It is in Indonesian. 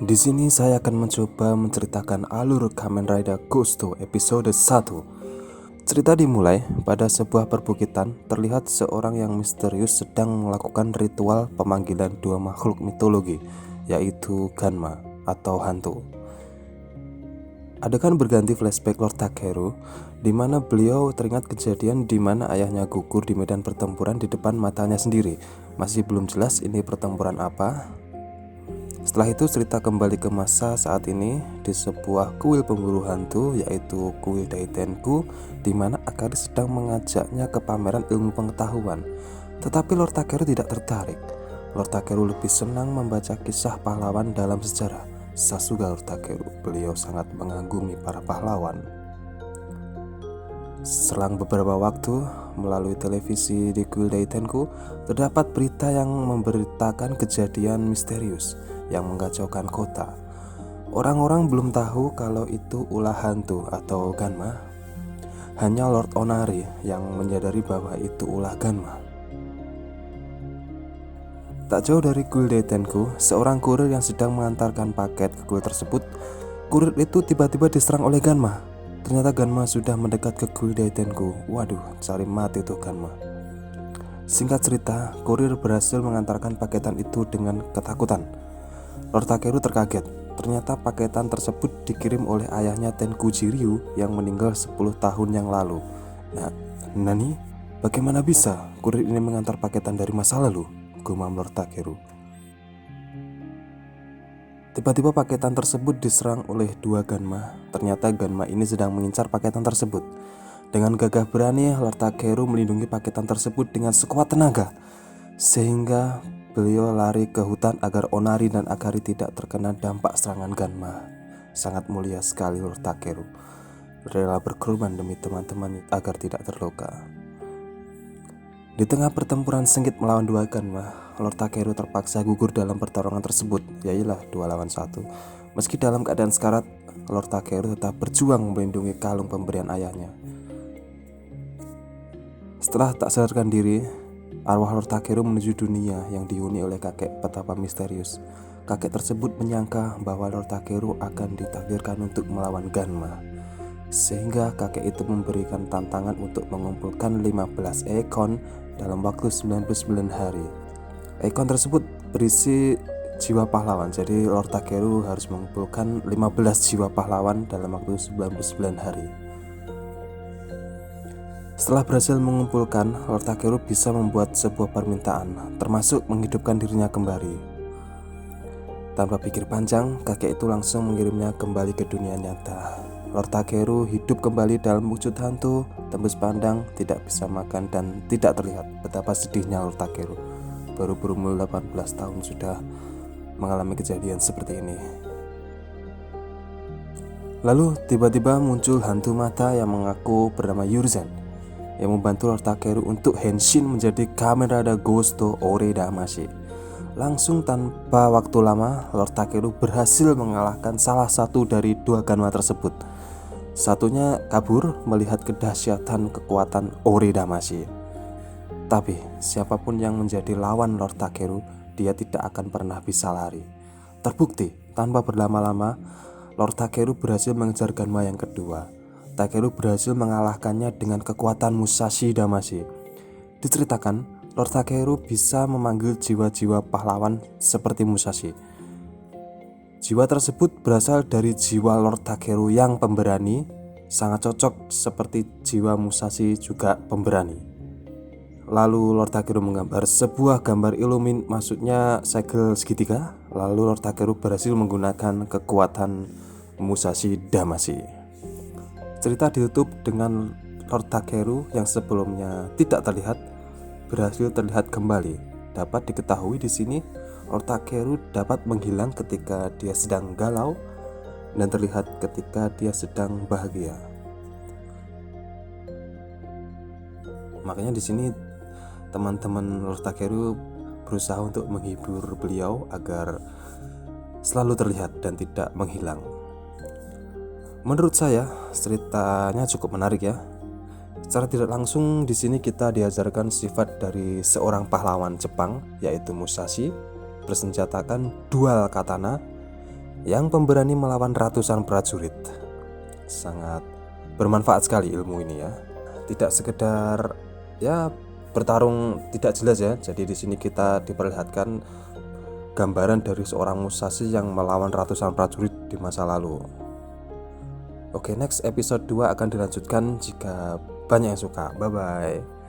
Di sini saya akan mencoba menceritakan alur Kamen Rider Ghosto episode 1. Cerita dimulai pada sebuah perbukitan. Terlihat seorang yang misterius sedang melakukan ritual pemanggilan dua makhluk mitologi, yaitu Ganma atau hantu. Adegan berganti flashback Lord Takeru, di mana beliau teringat kejadian di mana ayahnya gugur di medan pertempuran di depan matanya sendiri. Masih belum jelas ini pertempuran apa. Setelah itu cerita kembali ke masa saat ini di sebuah kuil pemburu hantu, yaitu kuil Daitenku, di mana Akari sedang mengajaknya ke pameran ilmu pengetahuan. Tetapi Lord Takeru tidak tertarik. Lord Takeru lebih senang membaca kisah pahlawan dalam sejarah. Sasuga Lord Takeru, beliau sangat mengagumi para pahlawan. Selang beberapa waktu, melalui televisi di kuil Daitenku, terdapat berita yang memberitakan kejadian misterius yang mengacaukan kota. Orang-orang belum tahu kalau itu ulah hantu atau Ganma. Hanya Lord Onari yang menyadari bahwa itu ulah Ganma. Tak jauh dari kuil Daitenku, seorang kurir yang sedang mengantarkan paket ke kuil tersebut. Kurir itu tiba-tiba diserang oleh Ganma. Ternyata Ganma sudah mendekat ke kuil Daitenku. Waduh, cari mati tuh Ganma. Singkat cerita, kurir berhasil mengantarkan paketan itu dengan ketakutan. Lord Takeru terkaget. Ternyata paketan tersebut dikirim oleh ayahnya Tenkuji Ryu yang meninggal 10 tahun yang lalu. Nah, Nani? Bagaimana bisa kurir ini mengantar paketan dari masa lalu? Gumam Lord Takeru. Tiba-tiba paketan tersebut diserang oleh dua Ganma. Ternyata Ganma ini sedang mengincar paketan tersebut. Dengan gagah berani, Lord Takeru melindungi paketan tersebut dengan sekuat tenaga, sehingga beliau lari ke hutan agar Onari dan Akari tidak terkena dampak serangan Ganma. Sangat mulia sekali Lord Takeru, rela berkorban demi teman-teman agar tidak terluka. Di tengah pertempuran sengit melawan dua Ganma, Lord Takeru terpaksa gugur dalam pertarungan tersebut, yailah 2 lawan 1. Meski dalam keadaan sekarat, Lord Takeru tetap berjuang melindungi kalung pemberian ayahnya. Setelah tak sadarkan diri, arwah Lord Takeru menuju dunia yang dihuni oleh kakek petapa misterius. Kakek tersebut menyangka bahwa Lord Takeru akan ditakdirkan untuk melawan Ganma, sehingga kakek itu memberikan tantangan untuk mengumpulkan 15 ekon dalam waktu 99 hari. Ekon tersebut berisi jiwa pahlawan. Jadi Lord Takeru harus mengumpulkan 15 jiwa pahlawan dalam waktu 99 hari. Setelah berhasil mengumpulkan, Lord Takeru bisa membuat sebuah permintaan, termasuk menghidupkan dirinya kembali. Tanpa pikir panjang, kakek itu langsung mengirimnya kembali ke dunia nyata. Lord Takeru hidup kembali dalam wujud hantu, tembus pandang, tidak bisa makan dan tidak terlihat. Betapa sedihnya Lord Takeru. Baru berumur 18 tahun sudah mengalami kejadian seperti ini. Lalu tiba-tiba muncul hantu mata yang mengaku bernama Yurzen, yang membantu Lord Takeru untuk henshin menjadi Kamen Rider Ghosto Ore Damashi. Langsung tanpa waktu lama, Lord Takeru berhasil mengalahkan salah satu dari dua Ganma tersebut. Satunya kabur melihat kedahsyatan kekuatan Ore Damashi. Tapi siapapun yang menjadi lawan Lord Takeru, dia tidak akan pernah bisa lari. Terbukti, tanpa berlama-lama, Lord Takeru berhasil mengejar Ganma yang kedua. Takeru berhasil mengalahkannya dengan kekuatan Musashi Damashi. Diceritakan, Lord Takeru bisa memanggil jiwa-jiwa pahlawan seperti Musashi. Jiwa tersebut berasal dari jiwa Lord Takeru yang pemberani, sangat cocok seperti jiwa Musashi juga pemberani. Lalu Lord Takeru menggambar sebuah gambar Illumin, maksudnya segel segitiga. Lalu Lord Takeru berhasil menggunakan kekuatan Musashi Damashi. Cerita ditutup dengan Lord Takeru yang sebelumnya tidak terlihat berhasil terlihat kembali. Dapat diketahui di sini Lord Takeru dapat menghilang ketika dia sedang galau dan terlihat ketika dia sedang bahagia. Makanya di sini teman-teman Lord Takeru berusaha untuk menghibur beliau agar selalu terlihat dan tidak menghilang. Menurut saya ceritanya cukup menarik ya. Secara tidak langsung di sini kita diajarkan sifat dari seorang pahlawan Jepang, yaitu Musashi, bersenjatakan dual katana yang pemberani melawan ratusan prajurit. Sangat bermanfaat sekali ilmu ini ya. Tidak sekedar ya bertarung tidak jelas ya. Jadi di sini kita diperlihatkan gambaran dari seorang Musashi yang melawan ratusan prajurit di masa lalu. Oke, next episode 2 akan dilanjutkan jika banyak yang suka. Bye bye.